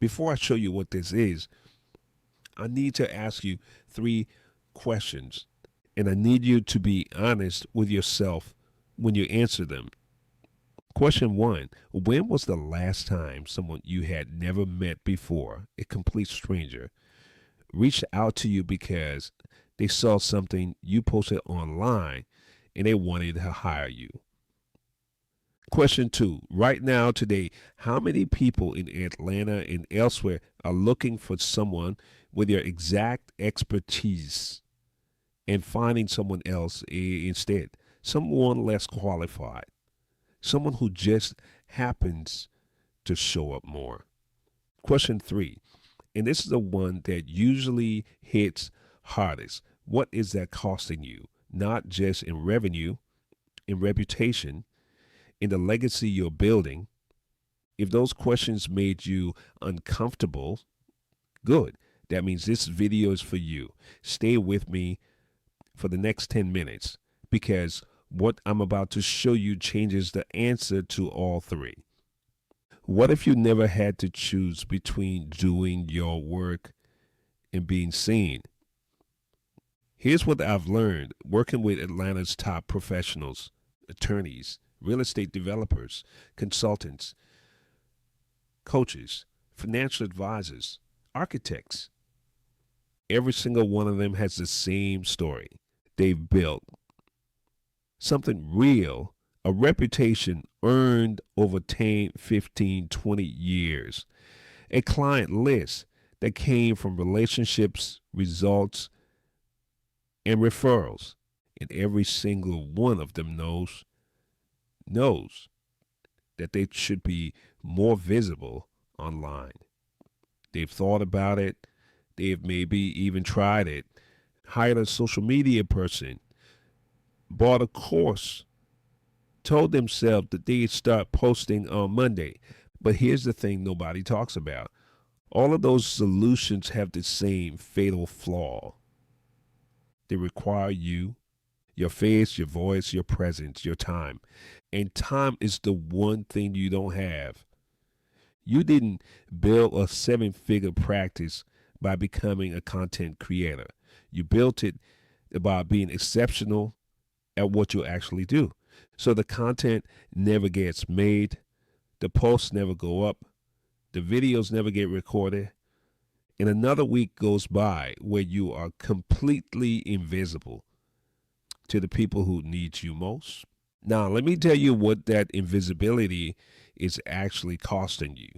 Before I show you what this is, I need to ask you 3 questions, and I need you to be honest with yourself when you answer them. Question 1: when was the last time someone you had never met before, a complete stranger, reached out to you because they saw something you posted online and they wanted to hire you? Question 2: right now, today, how many people in Atlanta and elsewhere are looking for someone with your exact expertise and finding someone else instead? Someone less qualified, someone who just happens to show up more. Question 3, and this is the one that usually hits hardest: what is that costing you? Not just in revenue, in reputation, in the legacy you're building. If those questions made you uncomfortable, good. That means this video is for you. Stay with me for the next 10 minutes because what I'm about to show you changes the answer to all 3. What if you never had to choose between doing your work and being seen? Here's what I've learned working with Atlanta's top professionals: attorneys, real estate developers, consultants, coaches, financial advisors, architects. Every single one of them has the same story. They've built something real, a reputation earned over 10, 15, 20 years, a client list that came from relationships, results, and referrals. And every single one of them knows that they should be more visible online. They've thought about it. They've maybe even tried it, hired a social media person, bought a course, told themselves that they'd start posting on Monday. But here's the thing nobody talks about. All of those solutions have the same fatal flaw. They require you, your face, your voice, your presence, your time. And time is the one thing you don't have. You didn't build a 7-figure practice by becoming a content creator. You built it by being exceptional at what you actually do. So the content never gets made, the posts never go up, the videos never get recorded, and another week goes by where you are completely invisible to the people who need you most. Now, let me tell you what that invisibility is actually costing you,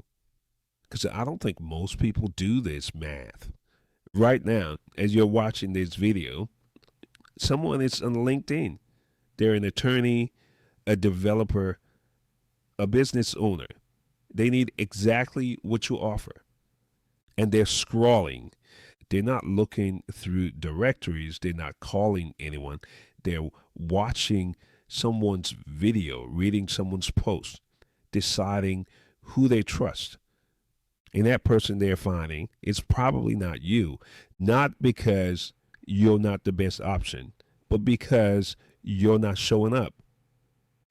because I don't think most people do this math. Right now, as you're watching this video, someone is on LinkedIn. They're an attorney, a developer, a business owner. They need exactly what you offer. And they're scrolling. They're not looking through directories. They're not calling anyone. They're watching someone's video, reading someone's post, deciding who they trust. And that person they're finding is probably not you, not because you're not the best option, but because you're not showing up.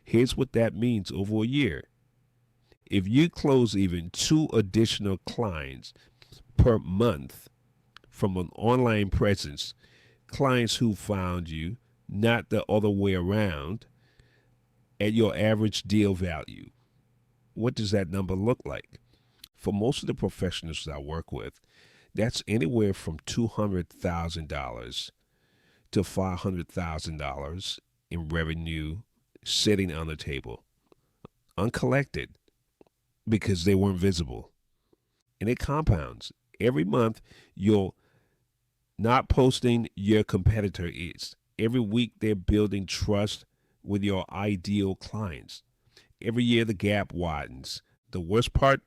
Here's what that means over a year. If you close even 2 additional clients per month from an online presence, clients who found you, not the other way around, at your average deal value, what does that number look like? For most of the professionals I work with, that's anywhere from $200,000 to $500,000 in revenue sitting on the table, uncollected, because they weren't visible. And it compounds. Every month, you're not posting, your competitor is. Every week, they're building trust with your ideal clients. Every year, the gap widens. The worst part,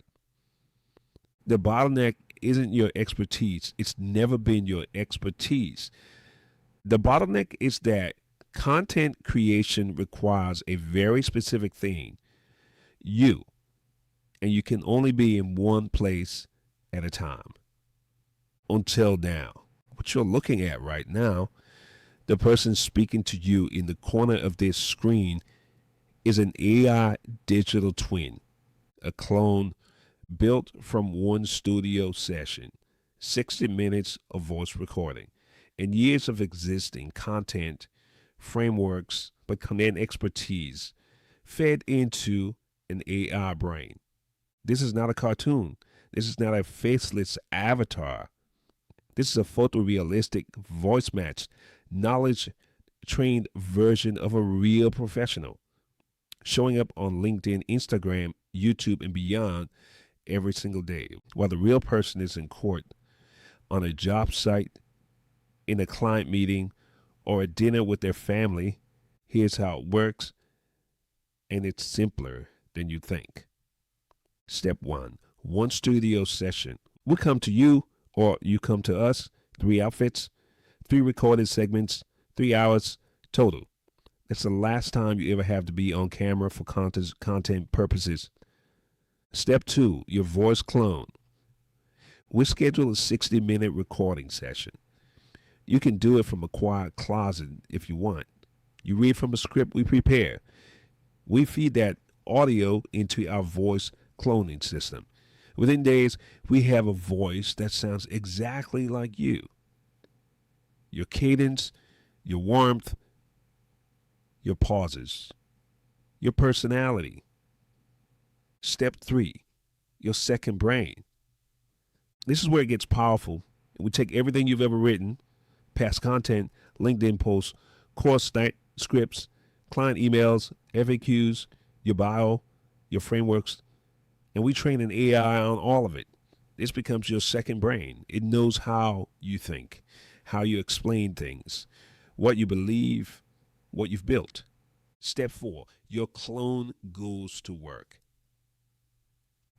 the bottleneck isn't your expertise. It's never been your expertise. The bottleneck is that content creation requires a very specific thing, you, and you can only be in one place at a time. Until now, what you're looking at right now, the person speaking to you in the corner of this screen is an AI digital twin, a clone built from one studio session, 60 minutes of voice recording, and years of existing content, frameworks, but content expertise fed into an AI brain. This is not a cartoon. This is not a faceless avatar. This is a photorealistic, voice matched, knowledge trained version of a real professional showing up on LinkedIn, Instagram, YouTube, and beyond every single day. While the real person is in court, on a job site, in a client meeting, or a dinner with their family, here's how it works, and it's simpler than you think. Step one studio session. We come to you, or you come to us, 3 outfits, 3 recorded segments, 3 hours total. That's the last time you ever have to be on camera for content purposes. Step 2, your voice clone. We schedule a 60-minute recording session. You can do it from a quiet closet if you want. You read from a script we prepare. We feed that audio into our voice cloning system. Within days, we have a voice that sounds exactly like you. Your cadence, your warmth, your pauses, your personality. Step 3, your second brain. This is where it gets powerful. We take everything you've ever written, past content, LinkedIn posts, course scripts, client emails, FAQs, your bio, your frameworks, and we train an AI on all of it. This becomes your second brain. It knows how you think, how you explain things, what you believe, what you've built. Step 4, your clone goes to work.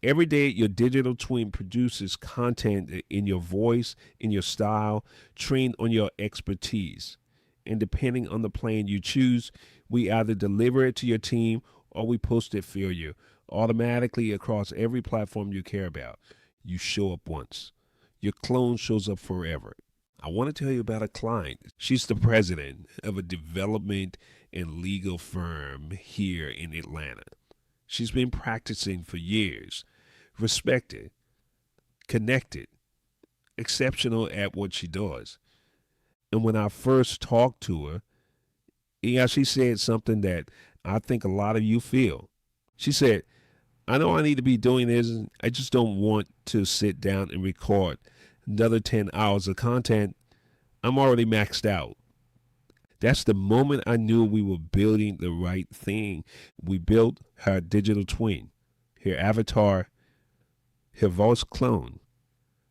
Every day, your digital twin produces content in your voice, in your style, trained on your expertise. And depending on the plan you choose, we either deliver it to your team or we post it for you automatically across every platform you care about. You show up once. Your clone shows up forever. I want to tell you about a client. She's the president of a development and legal firm here in Atlanta. She's been practicing for years, respected, connected, exceptional at what she does. And when I first talked to her, she said something that I think a lot of you feel. She said, I know I need to be doing this. I just don't want to sit down and record another 10 hours of content. I'm already maxed out. That's the moment I knew we were building the right thing. We built her digital twin, her avatar, her voice clone,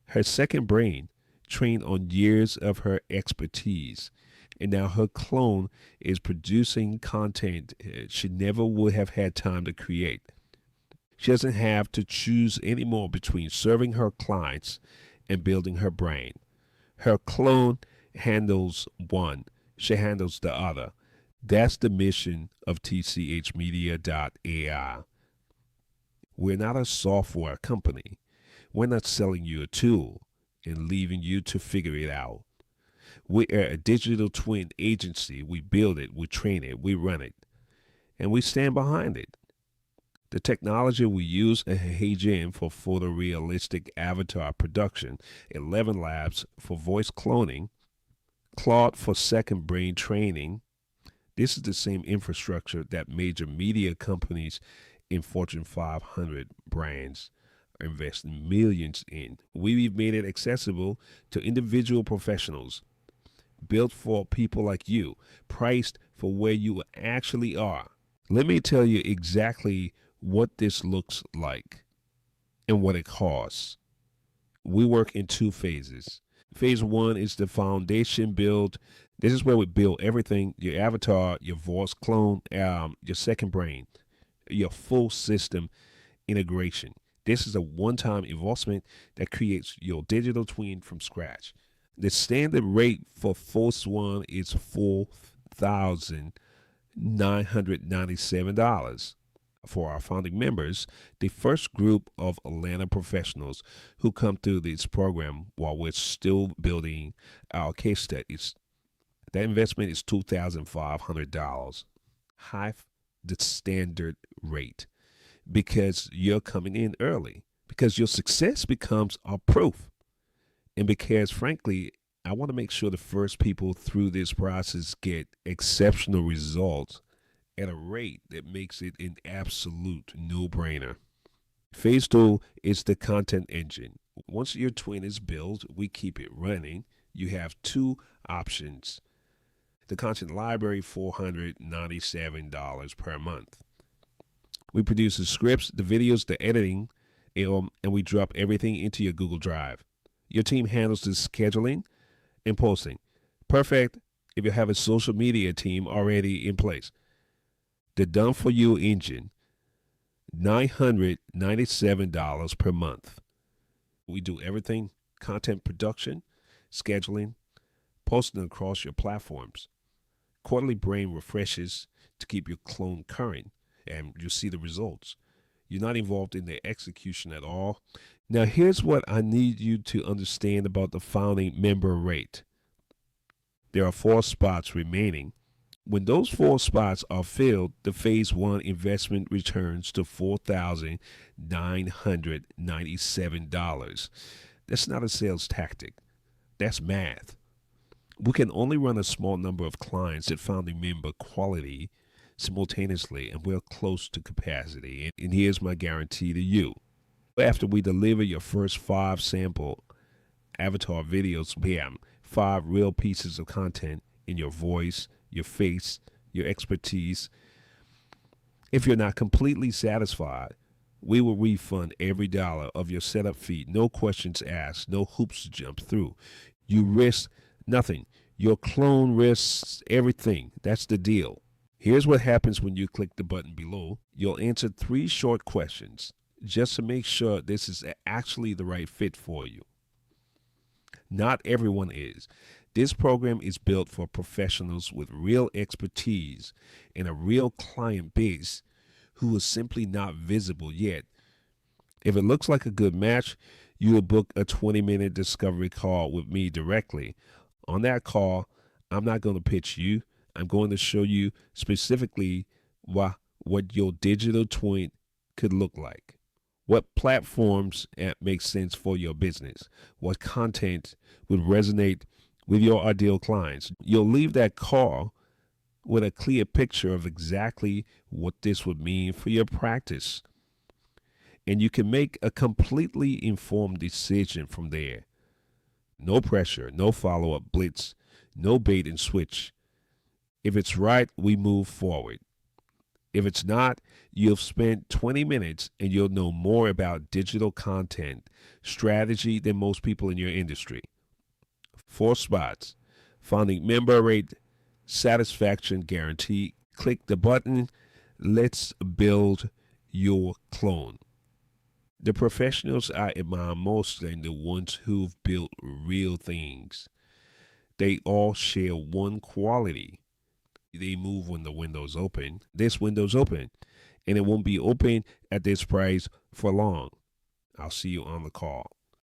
her second brain, trained on years of her expertise. And now her clone is producing content she never would have had time to create. She doesn't have to choose anymore between serving her clients and building her brain. Her clone handles one, she handles the other. That's the mission of TCHmedia.ai. We're not a software company. We're not selling you a tool and leaving you to figure it out. We are a digital twin agency. We build it, we train it, we run it, and we stand behind it. The technology we use at HeyGen for photorealistic avatar production, 11 Labs for voice cloning, Claude for second brain training. This is the same infrastructure that major media companies in Fortune 500 brands are investing millions in. We've made it accessible to individual professionals, built for people like you, priced for where you actually are. Let me tell you exactly what this looks like and what it costs. We work in 2 phases. Phase 1 is the foundation build. This is where we build everything, your avatar, your voice clone, your second brain, your full system integration. This is a one-time investment that creates your digital twin from scratch. The standard rate for phase 1 is $4,997. For our founding members, the first group of Atlanta professionals who come through this program while we're still building our case studies, that investment is $2,500. Half the standard rate because you're coming in early. because your success becomes our proof. And because, frankly, I want to make sure the first people through this process get exceptional results at a rate that makes it an absolute no brainer. Phase two is the content engine. Once your twin is built, we keep it running. You have two options. The content library, $497 per month. We produce the scripts, the videos, the editing, and we drop everything into your Google Drive. Your team handles the scheduling and posting. Perfect if you have a social media team already in place. The done for you engine, $997 per month. We do everything: content production, scheduling, posting across your platforms, quarterly brain refreshes to keep your clone current, and you see the results. You're not involved in the execution at all. Now, here's what I need you to understand about the founding member rate. There are 4 spots remaining. When those 4 spots are filled, the phase 1 investment returns to $4,997. That's not a sales tactic. That's math. We can only run a small number of clients at founding member quality simultaneously, and we're close to capacity. And here's my guarantee to you. After we deliver your first 5 sample avatar videos, bam, 5 real pieces of content in your voice, your face, your expertise. If you're not completely satisfied, we will refund every dollar of your setup fee. No questions asked, no hoops to jump through. You risk nothing. Your clone risks everything. That's the deal. Here's what happens when you click the button below. You'll answer 3 short questions just to make sure this is actually the right fit for you. Not everyone is. This program is built for professionals with real expertise and a real client base who is simply not visible yet. If it looks like a good match, you will book a 20-minute discovery call with me directly. On that call, I'm not going to pitch you. I'm going to show you specifically what your digital twin could look like, what platforms make sense for your business, what content would resonate with your ideal clients. You'll leave that call with a clear picture of exactly what this would mean for your practice. And you can make a completely informed decision from there. No pressure, no follow-up blitz, no bait and switch. If it's right, we move forward. If it's not, you've spent 20 minutes and you'll know more about digital content strategy than most people in your industry. 4 spots, founding member rate, satisfaction guarantee. Click the button. Let's build your clone. The professionals I admire most are the ones who've built real things. They all share one quality. They move when the window's open. This window's open, and it won't be open at this price for long. I'll see you on the call.